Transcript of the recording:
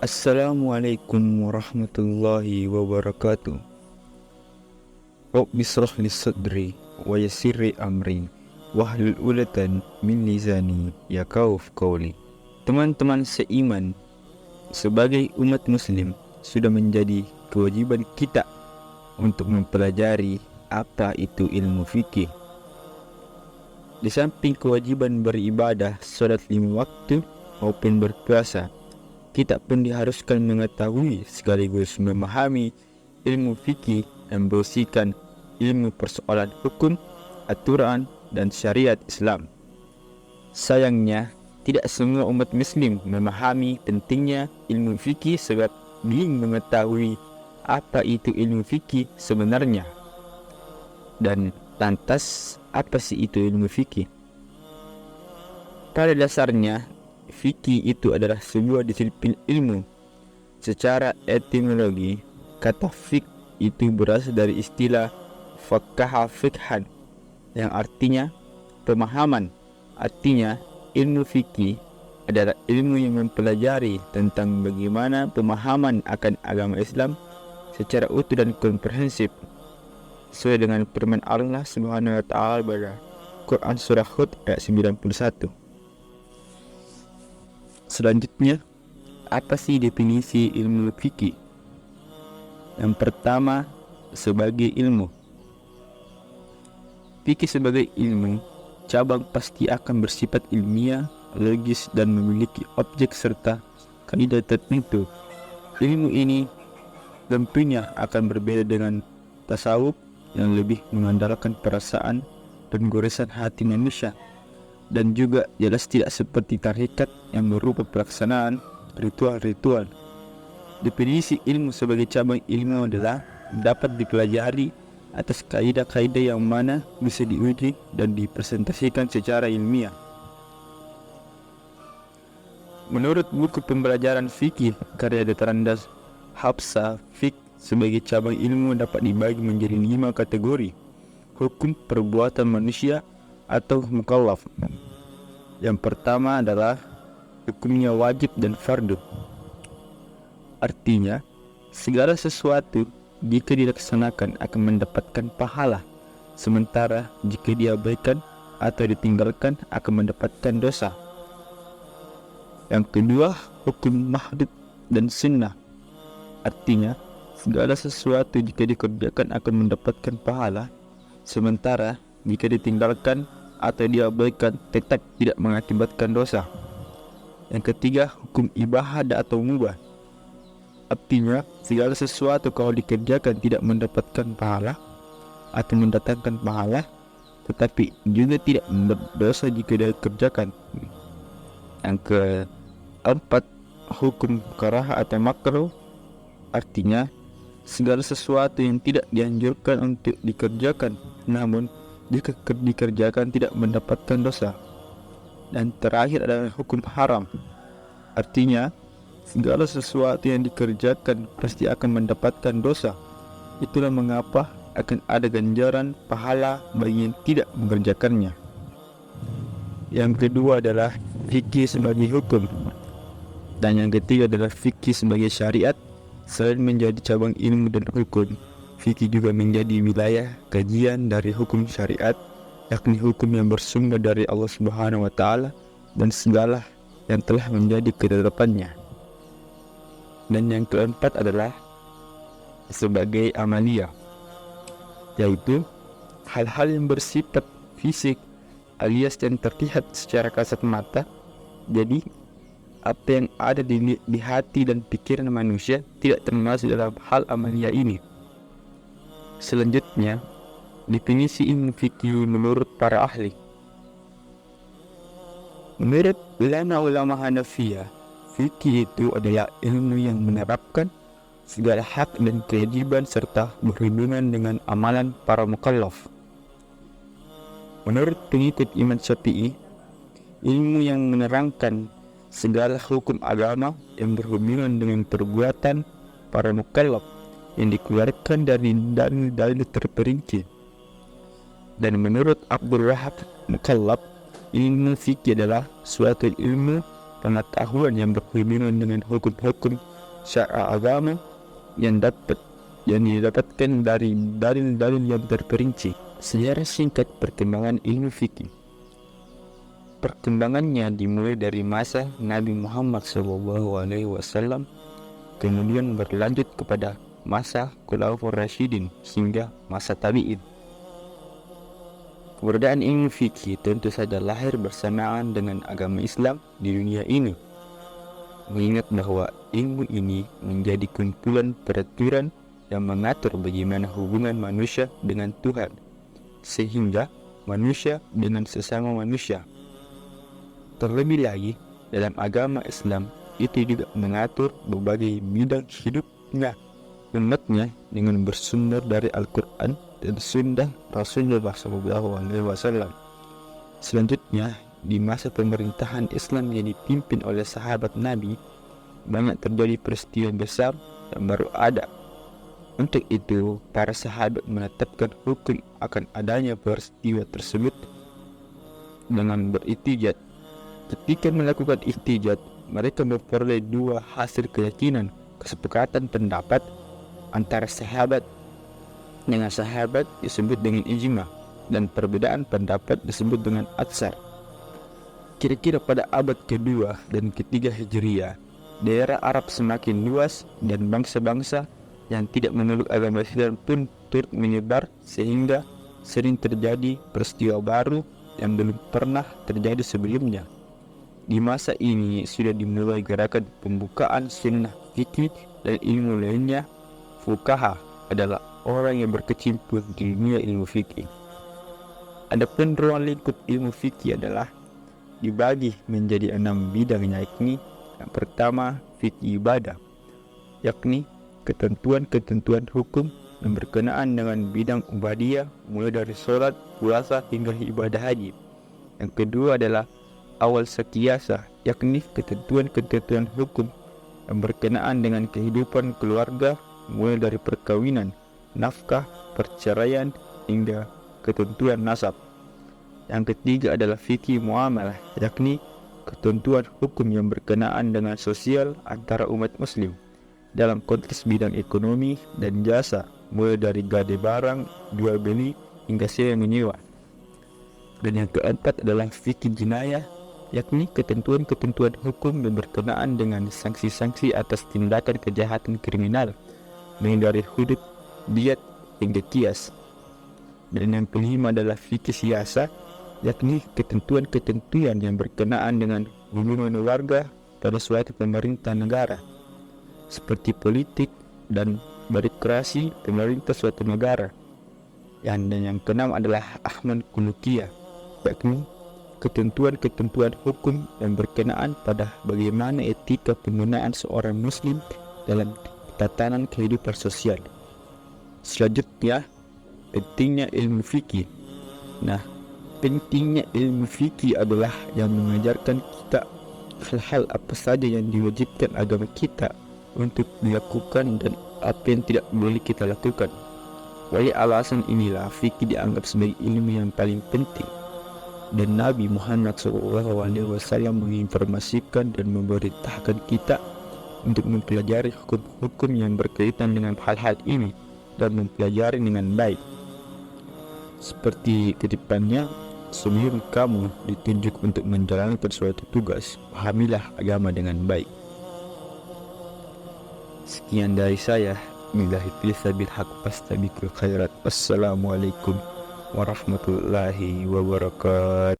Assalamualaikum warahmatullahi wabarakatuh. Rabbi shrah li sadri wa yassir li amri wahlul 'uqdatam min lisani yafqahu qawli. Teman-teman seiman, sebagai umat muslim sudah menjadi kewajiban kita untuk mempelajari apa itu ilmu fikih. Di samping kewajiban beribadah salat 5 waktu maupun berpuasa, kita pun diharuskan mengetahui sekaligus memahami ilmu fikih yang berisikan ilmu persoalan hukum, aturan, dan syariat Islam. Sayangnya, tidak semua umat muslim memahami pentingnya ilmu fikih sebab belum mengetahui apa itu ilmu fikih sebenarnya. Dan lantas, apa sih itu ilmu fikih? Pada dasarnya, fikih itu adalah sebuah disiplin ilmu. Secara etimologi, kata fik itu berasal dari istilah faqaha fiqhan yang artinya pemahaman. Artinya, ilmu fikih adalah ilmu yang mempelajari tentang bagaimana pemahaman akan agama Islam secara utuh dan komprehensif sesuai dengan firman Allah Subhanahu wa taala pada Quran surah Hud ayat 91. Selanjutnya, apa sih definisi ilmu fikih? Yang pertama, sebagai ilmu. Fikih sebagai ilmu, cabang pasti akan bersifat ilmiah, logis, dan memiliki objek serta kaidah tertentu. Ilmu ini tentunya akan berbeda dengan tasawuf yang lebih mengandalkan perasaan dan goresan hati manusia, dan juga jelas tidak seperti tarekat yang berupa pelaksanaan ritual-ritual. Definisi ilmu sebagai cabang ilmu adalah dapat dipelajari atas kaidah-kaidah yang mana bisa diuji dan dipresentasikan secara ilmiah. Menurut buku pembelajaran fikih karya Datarandas Hafsa, fik sebagai cabang ilmu dapat dibagi menjadi 5 kategori: hukum perbuatan manusia atau mukallaf. Yang pertama adalah hukumnya wajib dan fardu. Artinya, segala sesuatu jika dilaksanakan akan mendapatkan pahala, sementara jika diabaikan atau ditinggalkan akan mendapatkan dosa. Yang kedua, hukum mahdud dan sunnah. Artinya, segala sesuatu jika dikerjakan akan mendapatkan pahala, sementara jika ditinggalkan atau diabaikan tetap tidak mengakibatkan dosa. Yang ketiga, hukum ibadah atau mubah. Artinya, segala sesuatu kalau dikerjakan tidak mendapatkan pahala atau mendatangkan pahala, tetapi juga tidak berdosa jika dikerjakan. Yang keempat, hukum karahah atau makruh. Artinya, segala sesuatu yang tidak dianjurkan untuk dikerjakan, namun jika dikerjakan tidak mendapatkan dosa. Dan terakhir adalah hukum haram. Artinya, segala sesuatu yang dikerjakan pasti akan mendapatkan dosa. Itulah mengapa akan ada ganjaran pahala bagi yang tidak mengerjakannya. Yang kedua adalah fikih sebagai hukum, dan yang ketiga adalah fikih sebagai syariat. Selain menjadi cabang ilmu dan hukum, fikih juga menjadi wilayah kajian dari hukum syariat, yakni hukum yang bersumber dari Allah Subhanahu wa taala dan segala yang telah menjadi ketetapannya. Dan yang keempat adalah sebagai amalia, yaitu hal-hal yang bersifat fisik alias yang terlihat secara kasat mata. Jadi apa yang ada di hati dan pikiran manusia tidak termasuk dalam hal amalia ini. Selanjutnya, definisi ilmu fikih menurut para ahli. Menurut ulama Hanafiyah, fikih itu adalah ilmu yang menerapkan segala hak dan kewajiban serta berhubungan dengan amalan para mukallaf. Menurut pengikut Imam Syafi'i, ilmu yang menerangkan segala hukum agama yang berhubungan dengan perbuatan para mukallaf yang dikeluarkan dari dalil-dalil terperinci. Dan menurut Abdul Wahab Mukallaf, ilmu fikih adalah suatu ilmu pengetahuan yang berhubungan dengan hukum-hukum syiar agama yang didapatkan dari dalil-dalil yang terperinci. Sejarah singkat perkembangan ilmu fikih. Perkembangannya dimulai dari masa Nabi Muhammad SAW, kemudian berlanjut kepada masa Khulafaur Rasyidin hingga masa Tabi'in. Keberadaan ilmu fikih tentu saja lahir bersamaan dengan agama Islam di dunia ini, mengingat bahwa ilmu ini menjadi kumpulan peraturan yang mengatur bagaimana hubungan manusia dengan Tuhan, sehingga manusia dengan sesama manusia. Terlebih lagi, dalam agama Islam itu juga mengatur berbagai bidang hidupnya umatnya dengan bersumber dari Al-Quran dan Sunnah Rasulullah SAW. Selanjutnya, di masa pemerintahan Islam yang dipimpin oleh sahabat Nabi, banyak terjadi peristiwa besar yang baru ada. Untuk itu, para sahabat menetapkan hukum akan adanya peristiwa tersebut dengan beritijad. Ketika melakukan ihtijaj, mereka memperoleh dua hasil keyakinan, kesepakatan pendapat antara sahabat dengan sahabat disebut dengan ijma, dan perbedaan pendapat disebut dengan atsar. Kira-kira pada abad kedua dan ketiga Hijriah, daerah Arab semakin luas dan bangsa-bangsa yang tidak memeluk agama Islam pun turut menyebar, sehingga sering terjadi peristiwa baru yang belum pernah terjadi sebelumnya. Di masa ini sudah dimulai gerakan pembukaan sunnah fikih dan ilmu lainnya. Fuqaha adalah orang yang berkecimpung di dunia ilmu fikih. Adapun ruang lingkup ilmu fikih adalah dibagi menjadi 6 bidang, yakni yang pertama fikih ibadah, yakni ketentuan-ketentuan hukum yang berkenaan dengan bidang ubadiyah mulai dari sholat, puasa hingga ibadah haji. Yang kedua adalah awal sakiyasa, yakni ketentuan-ketentuan hukum yang berkenaan dengan kehidupan keluarga mulai dari perkawinan, nafkah, perceraian hingga ketentuan nasab. Yang ketiga adalah fikih muamalah, yakni ketentuan hukum yang berkenaan dengan sosial antara umat muslim dalam konteks bidang ekonomi dan jasa, mulai dari gade barang, jual beli hingga sewa menyewa. Dan yang keempat adalah fikih jinayah, yakni ketentuan-ketentuan hukum yang berkenaan dengan sanksi-sanksi atas tindakan kejahatan kriminal, mulai dari hudud, diat hingga qiyas. Dan yang kelima adalah fikih siasa, yakni ketentuan-ketentuan yang berkenaan dengan hubungan warga pada suatu pemerintah negara, seperti politik dan birokrasi pemerintah suatu negara. Dan yang keenam adalah ahkam khuluqiyah, yakni ketentuan-ketentuan hukum yang berkenaan pada bagaimana etika penggunaan seorang muslim dalam tatanan kehidupan sosial. Selanjutnya, pentingnya ilmu fikih. Nah, pentingnya ilmu fikih adalah yang mengajarkan kita hal-hal apa saja yang diwajibkan agama kita untuk dilakukan dan apa yang tidak boleh kita lakukan. Oleh alasan inilah fikih dianggap sebagai ilmu yang paling penting, dan Nabi Muhammad SAW menginformasikan dan memerintahkan kita untuk mempelajari hukum-hukum yang berkaitan dengan hal-hal ini dan mempelajari dengan baik. Seperti kutipannya, sebelum kamu ditunjuk untuk menjalankan suatu tugas, pahamilah agama dengan baik. Sekian dari saya. Billahi taufiq haq fastabiqul khairat. Wassalamualaikum warahmatullahi wabarakatuh.